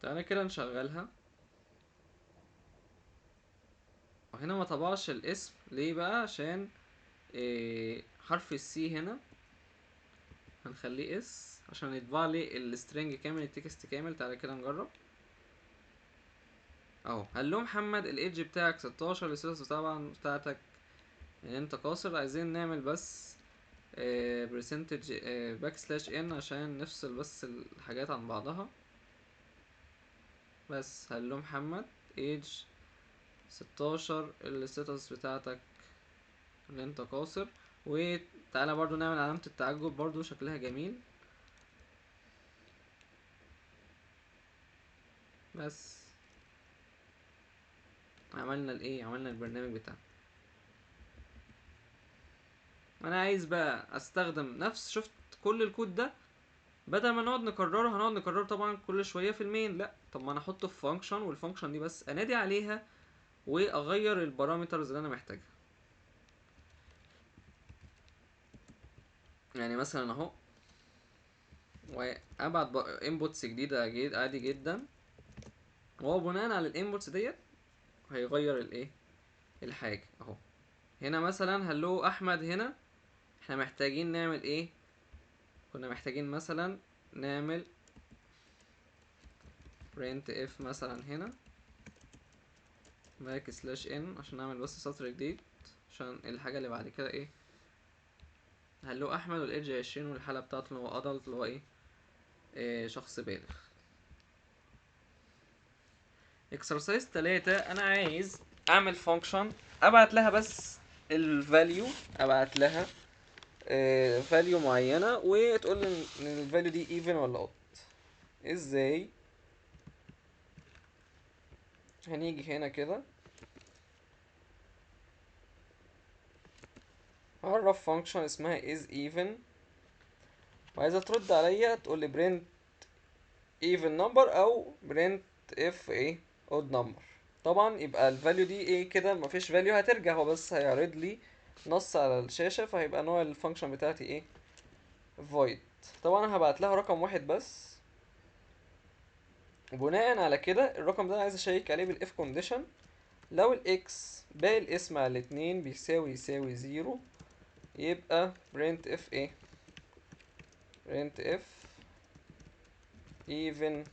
[SPEAKER 1] تعالى كده نشغلها. وهنا ما طبعش الاسم ليه بقى؟ عشان حرف السي هنا هنخليه اس عشان يطبع لي السترنج كامل، التكست كامل. تعالى كده نجرب اهو. هلو محمد، الايدج بتاعك 16، السيرس طبعا بتاعتك ان انت قاصر. عايزين نعمل بس برسنتج باك سلاش ان عشان نفصل بس الحاجات عن بعضها. بس هلو محمد ايدج 16، الستاتس بتاعتك ان انت قاصر. وتعالى برضو نعمل علامة التعجب، برضو شكلها جميل. بس عملنا الايه؟ عملنا البرنامج بتاعنا. انا عايز بقى استخدم نفس، شفت كل الكود ده بدل ما نقعد نكرره، هنقعد نكرره طبعا كل شويه في المين. لا، طب ما انا احطه في فانكشن، والفانكشن دي بس انادي عليها واغير البارامترز اللي انا محتاجها. يعني مثلا اهو، وابعت انبوتس جديدة عادي جدا، وهو بناء على الانبوتس ديت هيغير الايه، الحاجة اهو. هنا مثلا هلو احمد، هنا احنا محتاجين نعمل ايه؟ كنا محتاجين مثلا نعمل print if مثلا هنا باك سلاش ان عشان نعمل بس سطر جديد، عشان الحاجة اللي بعد كده ايه، هلو احمد والايدج 20 والحالة بتاعته اللي هو ادلت اللي هو إيه شخص بالغ. اكسرسايز 3، انا عايز اعمل فانكشن ابعت لها بس الفاليو، ابعت لها فاليو معينة وتقول لي ان الفاليو دي ايفن ولا اود. ازاي؟ هنيجي هنا كده هعرف فانكشن اسمها is even، وعايزة ترد عليا تقول لي print even number او print if ايه odd number. طبعا يبقى الفاليو دي ايه كده، مفيش فاليو هترجع، هو بس هيعرض لي نص على الشاشة، فهيبقى نوع الفانكشن بتاعتي ايه void. طبعا هبعت لها رقم واحد بس، وبناء على كده الرقم ده انا عايز اشيك عليه بالاف كونديشن. لو الاكس باقي الاسم على الاتنين يساوي زيرو، يبقى print if ايه print if even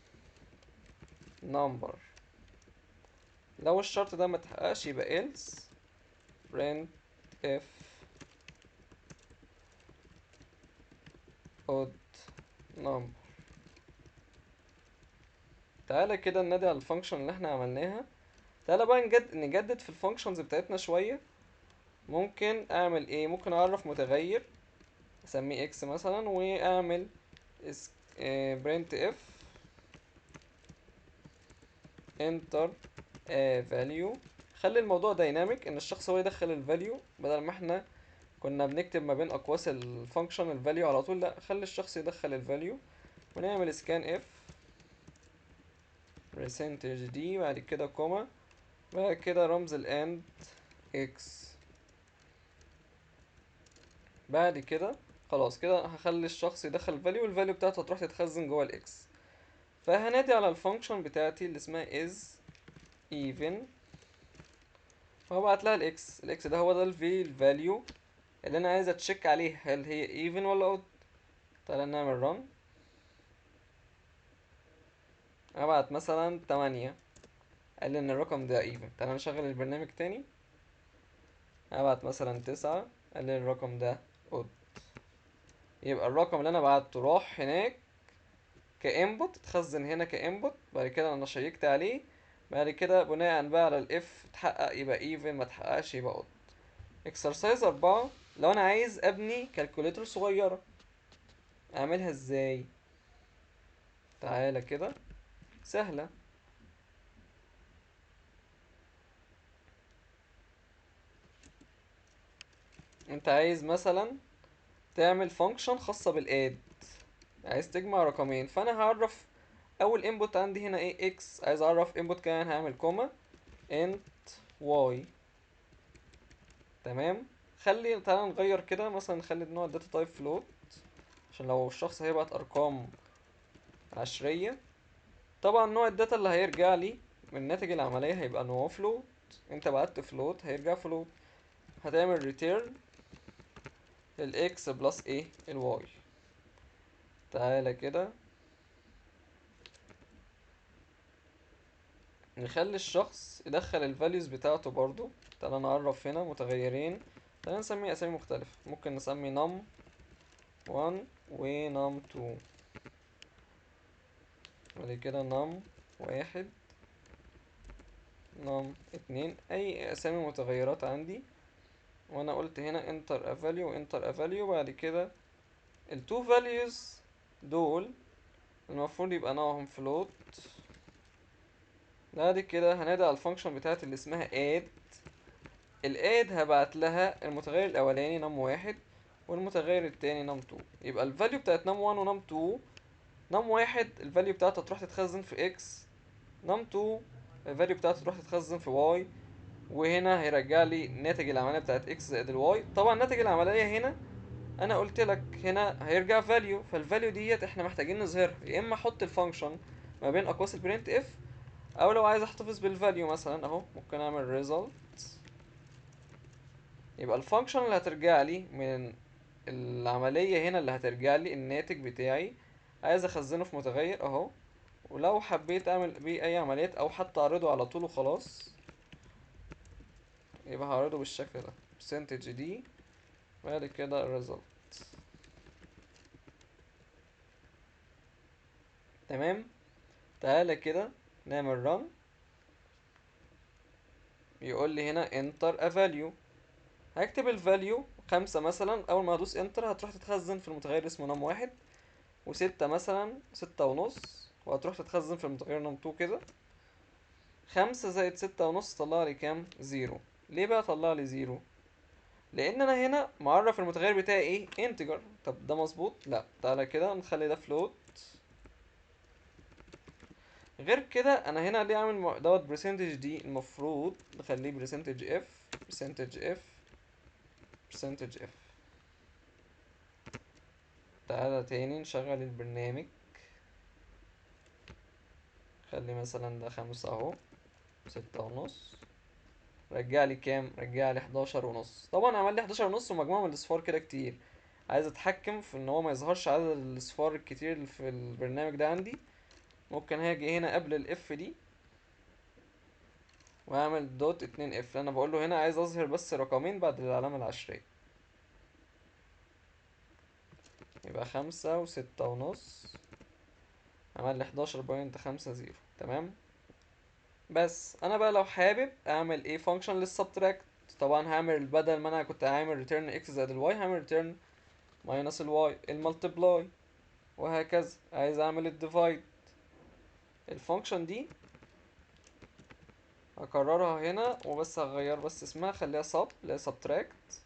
[SPEAKER 1] number. لو الشرط ده متحققش يبقى else print if odd number. تعالى كده ننادي على الفانكشن اللي احنا عملناها. تعالى بقى نجدد في الفانكشنز بتاعتنا شوية. ممكن اعمل ايه؟ ممكن اعرف متغير اسميه اكس مثلا، واعمل print if enter a value. خلي الموضوع دايناميك ان الشخص هو يدخل الفاليو، بدل ما احنا كنا بنكتب ما بين اقواس الفانكشن الفاليو على طول، لا خلي الشخص يدخل الفاليو. ونعمل scan if percentage دي، بعد كده كوما، بعد كده رمز الاند اكس. بعد كده خلاص كده هخلي الشخص يدخل الفاليو، والفاليو بتاعته هتروح تتخزن جوه الاكس. فهنادي على الفانكشن بتاعتي اللي اسمها is even، وهبعت لها الاكس ده هو ده الفاليو اللي انا عايز اتشيك عليه هل هي even ولا odd. تعالى نعمل run. ابعت مثلا 8، قال لي ان الرقم ده even. تعالى نشغل البرنامج تاني. ابعت مثلا 9، قال لي الرقم ده odd. يبقى الرقم اللي انا بعته راح هناك كانبوت، اتخزن هنا كانبوت، بعد كده انا شيكت عليه، بعد كده بناء بقى على الاف اتحقق يبقى even، ما اتحققش يبقى odd. اكسرسايز 4، لو انا عايز ابني كالكوليتر صغيرة اعملها ازاي؟ تعالى كده، سهلة. انت عايز مثلا تعمل فانكشن خاصة بالاد، عايز تجمع رقمين، فانا هعرف اول انبوت عندي هنا ايه اكس، عايز اعرف انبوت كمان هعمل كوما انت واي. تمام. تعالى نغير كده، مثلا نخلي نوع الداتا تايب فلوت، عشان لو الشخص هيبعت ارقام عشرية. طبعا نوع الداتا اللي هيرجع لي من ناتج العملية هيبقى نوع فلوت. انت بعت فلوت هيرجع فلوت. هتعمل ريتيرن الاكس بلس ايه الواي. تعالى كده نخلي الشخص يدخل الفاليوز بتاعته برضو. تعالى نعرف هنا متغيرين، تعالى نسمي اسامي مختلفة. ممكن نسمي نم 1 ونم 2، بعد كده نم 1 نم 2، اي اسامي متغيرات عندي. وانا قلت هنا enter a value و enter a value. بعد كده ال two values دول المفروض يبقى نوعهم float. بعد كده هنادي على الفانكشن بتاعت اللي اسمها add. الاد هبعت لها المتغير الاولاني نم 1 والمتغير التاني نم 2. يبقى الفاليو بتاعت نم 1 ونم 2، نم 1 الفاليو بتاعتها تروح تتخزن في اكس، نم 2 الفاليو بتاعتها تروح تتخزن في واي، وهنا هيرجع لي ناتج العمليه بتاعت اكس زائد الواي. طبعا ناتج العمليه هنا
[SPEAKER 2] انا قلت لك هنا هيرجع فاليو، فالفاليو ديت احنا محتاجين نظهرها، يا اما احط الفانكشن ما بين اقواس البرنت اف، او لو عايز احتفظ بالفاليو مثلا اهو ممكن اعمل result. يبقى الفانكشن اللي هترجع لي من العملية هنا، اللي هترجع لي الناتج بتاعي، عايز اخزنه في متغير اهو، ولو حبيت اعمل بيه اي عمليات او حتى اعرضه على طول وخلاص، يبقى هعرضه بالشكل ده percentage دي، بعد كده result. تمام. تعالى كده نعمل run. يقول لي هنا enter a value. هكتب الفاليو 5 مثلا، اول ما ادوس enter هتروح تتخزن في المتغير اسمه نم واحد، وستة مثلا 6.5، وهتروح تتخزن في المتغير نم 2 كده. 5 زائد 6.5 طلع لي كام؟ 0. ليه بقى طلع لي 0؟ لان انا هنا معرف المتغير بتاعي ايه؟ انتجر. طب ده مظبوط؟ لا. تعالى كده نخلي ده float. غير كده انا هنا ليه عامل دوت برسنتج دي؟ المفروض نخليه برسنتج اف، برسنتج اف، برسنتج اف. تعالى تاني نشغل البرنامج. خلي مثلا ده 5 اهو، 6.5. رجع لي كام؟ رجع لي 11.5. طبعا عمل لي 11.5 ومجموعة من الاصفار كده كتير. عايز اتحكم في ان هو ما يظهرش عدد الاصفار الكتير اللي في البرنامج ده عندي. ممكن هاجي هنا قبل الاف دي واعمل دوت 2 اف. انا بقول له هنا عايز اظهر بس رقمين بعد العلامة العشرية. يبقى 5 و6.5، عمل لي 11.50. تمام. بس انا بقى لو حابب اعمل ايه فانكشن للسبتراكت، طبعا هعمل بدل ما انا كنت هعمل ريتيرن اكس زائد الواي، هعمل ريتيرن ماينس الواي، الملتبلاي، وهكذا. عايز اعمل الديفايد، الفانكشن دي هكررها هنا وبس، هغير بس اسمها، خليها سب اللي هي سبتراكت.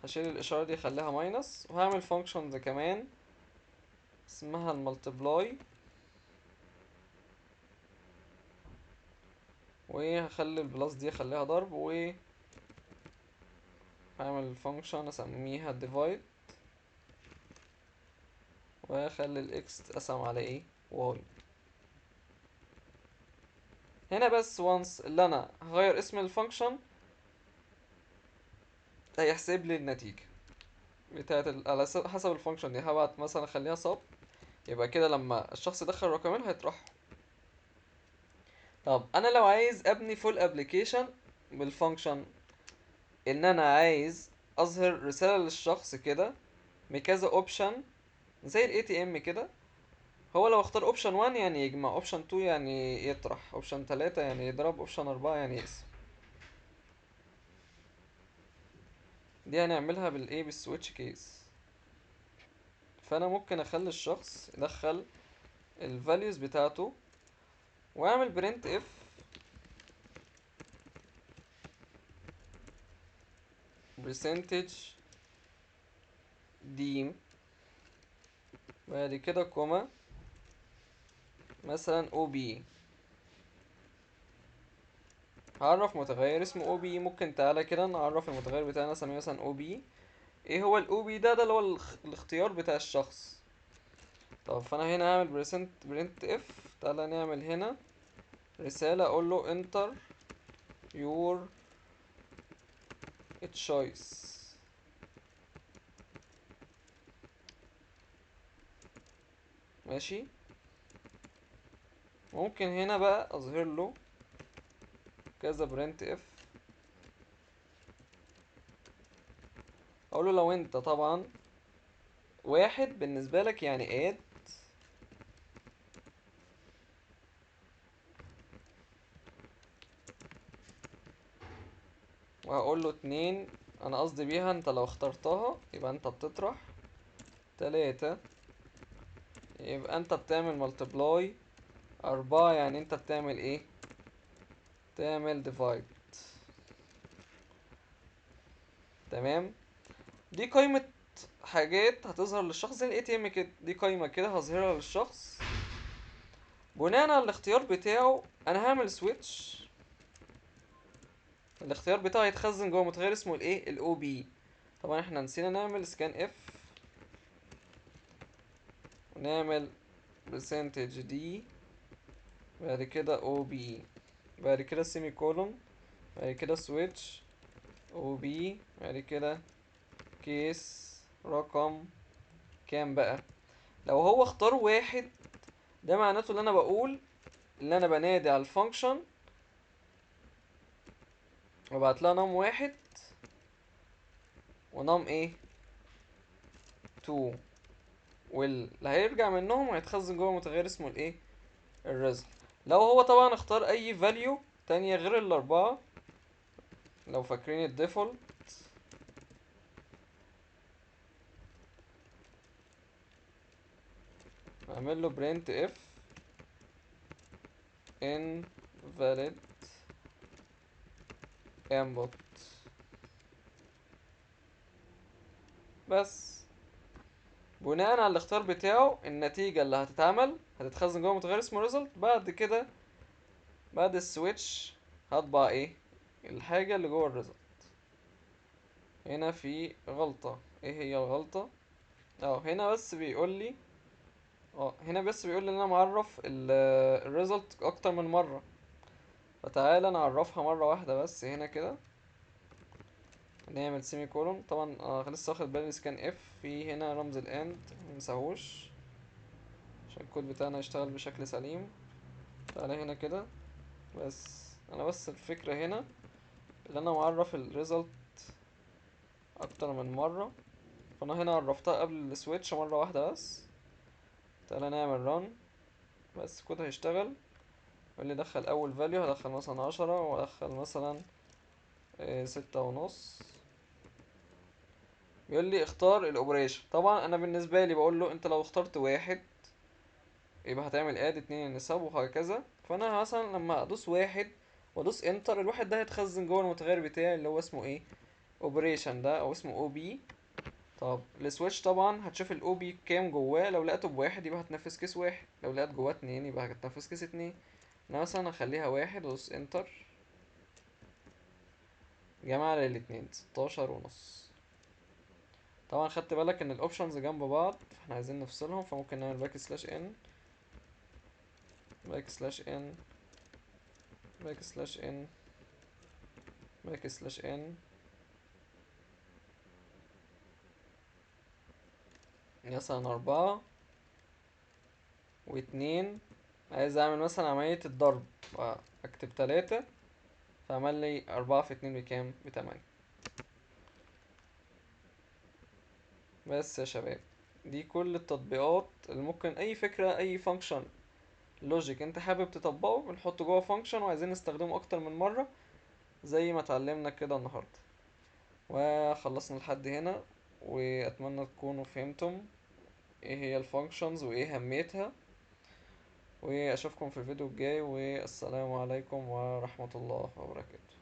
[SPEAKER 2] هشيل الاشاره دي خليها ماينس، وهعمل فانكشن دي كمان اسمها الملتبلاي، وهخلي البلس دي اخليها ضرب، وهعمل الفانكشن اسميها ديفايد، وهخلي الاكس تقسم على ايه؟ واي. هنا بس وانس اللي انا هغير اسم الفانكشن هيحسب لي النتيجة بتاعت على حسب الفانكشن دي. هبعت مثلا اخليها صب، يبقى كده لما الشخص يدخل رقمين هيطرحهم. طب انا لو عايز ابني فول ابلكيشن بالفانكشن، ان انا عايز اظهر رسالة للشخص كده بكذا اوبشن زي الاي تي ام كده. هو لو اختار اوبشن 1 يعني يجمع، اوبشن 2 يعني يطرح، اوبشن 3 يعني يضرب، اوبشن 4 يعني يقسم. دي هنعملها بالايه؟ بالسويتش كيس. فانا ممكن اخلي الشخص يدخل الفاليوز بتاعته واعمل برنت اف برسنتج دي، بعد كده كوما مثلا او بي. هعرف متغير اسمه او بي. ممكن تعالى كده نعرف المتغير بتاعنا نسميه مثلا او بي. ايه هو الاو بي ده؟ ده اللي هو الاختيار بتاع الشخص. طب فانا هنا هعمل برنت اف. تعالى نعمل هنا رسالة اقول له enter your choice. ماشي. ممكن هنا بقى اظهر له كذا برنت اف، اقول له لو انت طبعا واحد بالنسبة لك يعني add، وهقول له 2. انا قصدي بيها انت لو اخترتها يبقى انت بتطرح. 3 يبقى انت بتعمل ملتبلاي. 4 يعني انت بتعمل ايه؟ تعمل ديفايد. تمام. دي قائمة حاجات هتظهر للشخص زي الاي تي ام كده. دي قائمة كده هظهرها للشخص بناء على الاختيار بتاعه. انا هعمل سويتش، الاختيار بتاعه يتخزن جوه متغير اسمه الايه؟ الاو بي. طبعا احنا نسينا نعمل سكان اف، ونعمل برسنتج دي، بعد كده او بي، بعد كده سيمي كولون، بعد كده سويتش او بي، بعد كده كيس رقم كام بقى. لو هو اختار واحد، ده معناته ان انا بقول ان انا بنادي على الفانكشن وابعت لها نم واحد ونم ايه 2، واللي هيرجع منهم هيتخزن جوه متغير اسمه الايه الريزلت. لو هو طبعا اختار اي فاليو تانية غير الاربعة، لو فاكرين الديفولت، اعمل له برنت اف invalid input بس. بناء على الاختيار بتاعه النتيجة اللي هتتعمل هتتخزن جوه متغير اسمه result. بعد كده بعد السويتش هطبع ايه الحاجة اللي جوه الريزلت. هنا في غلطة، ايه هي الغلطة؟ هنا بس بيقول لي هنا بس بيقول لي ان انا معرف الريزلت اكتر من مرة، فتعالى نعرفها مرة واحدة بس. هنا كده نعمل سيمي كولون. طبعا لسه واخد بالي سكان اف في هنا رمز الاند منساهوش عشان الكود بتاعنا يشتغل بشكل سليم. تعالى هنا كده بس. انا بس الفكرة هنا اللي انا معرف الريزلت اكتر من مرة، فانا هنا عرفتها قبل السويتش مرة واحدة بس. تعالى نعمل ران بس الكود هيشتغل. يقول لي دخل اول فاليو، هدخل مثلا 10 وادخل مثلا 6.5. بيقول لي اختار الاوبريشن. طبعا انا بالنسبة لي بقول له انت لو اخترت واحد يبقى هتعمل اد 2 النسب وهكذا. فانا مثلا لما ادوس واحد وادوس انتر، الواحد ده هيتخزن جوه المتغير بتاعي اللي هو اسمه ايه اوبريشن ده، او اسمه او بي. طب السويتش طبعا هتشوف الاو بي كام جواه، لو لقيته بواحد يبقى هتنفذ كيس واحد، لو لقيت جواه 2 يبقى هتنفذ كيس 2. انا مثلا هخليها واحد وادوس انتر، جمع للاتنين 16.5. طبعا خدت بالك ان الاوبشنز جنب بعض، فاحنا عايزين نفصلهم، فممكن نعمل باك سلاش ان، باك سلاش ان، باك سلاش ان، باك سلاش ان، مثلا 4 و2. عايز اعمل مثلا عملية الضرب، اكتب 3، فعمل لي 4 في 2 بكام؟ ب8. بس يا شباب، دي كل التطبيقات اللي ممكن اي فكرة اي فانكشن لوجيك انت حابب تطبقه بنحطه جوه فانكشن، وعايزين نستخدمه اكتر من مرة زي ما اتعلمنا كده النهاردة. وخلصنا لحد هنا، واتمنى تكونوا فهمتم ايه هي الفانكشنز وايه اهميتها. واشوفكم في الفيديو الجاي، والسلام عليكم ورحمة الله وبركاته.